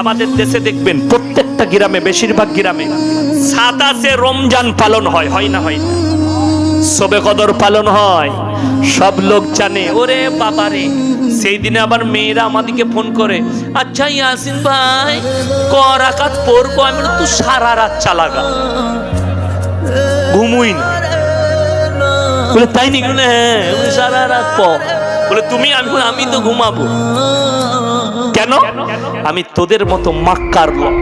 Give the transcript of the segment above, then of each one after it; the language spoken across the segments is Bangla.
আমাদের দেশে দেখবেন প্রত্যেকটা গ্রামে, বেশিরভাগ গ্রামে 27 রমজান পালন হয়, হয় না? হয় না? শবে কদর পালন হয়, সব লোক জানে। ওরে বাবারে, সেই দিনে আবার মেয়েরা আমাদেরকে ফোন করে, আচ্ছা ইয়াসিন ভাই ক রাকাত পড়বো? আমি বলি তুই সারা রাত চালাগা, ঘুমুই না। বলে তাই নাকি? হ্যাঁ, সারা রাত পর। বলে তুমি? আমি তো ঘুমাবো। কেন? আমি তোদের মতো মাক্কার লোক,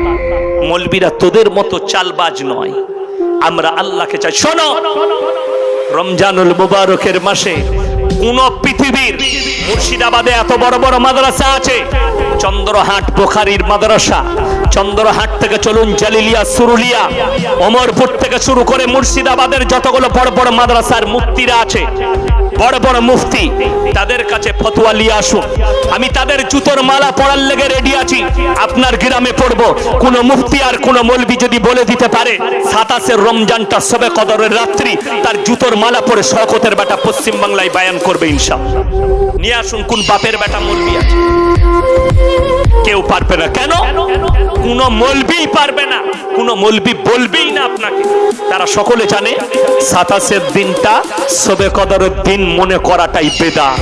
মৌলবীরা তোদের মতো চালবাজ নয়। আমরা আল্লাহকে চাই। শোনো, রমজানুল মুবারকের মাসে কোন পৃথিবীর, মুর্শিদাবাদে এত বড় বড় মাদ্রাসা আছে, চন্দ্রহাট বুখারীর মাদ্রাসা, চন্দ্রহাট থেকে চলুন জালিলিয়া, সুরুলিয়া, ওমরপুর থেকে শুরু করে মুর্শিদাবাদের যতগুলো বড় বড় মাদ্রাসার মুফতিরা আছে, বড় বড় মুফতি, তাদের কাছে ফতোয়া নিয়ে আসুন। আমি তাদের জুতোর মালা পরার লেগে রেডি আছি। আপনার গ্রামে পড়বো, কোন মুফতি আর কোন মৌলবি যদি বলে দিতে পারে 27 রমজানটা শবে কদরের রাত্রি, তার জুতোর মালা পরে শওকতের বেটা পশ্চিম বাংলায় বায়ান করবে ইনশাআল্লাহ। নিয়ে আসুন কোন বাপের বেটা মৌলবি আছে? কেউ পারবে না। কেন? কোন মৌলবি পারবে না, কোন মৌলবি বলবেই না আপনাকে। তারা সকলে জানে 27 দিনটা শবে কদরের দিন মনে করাটাই বেদাত।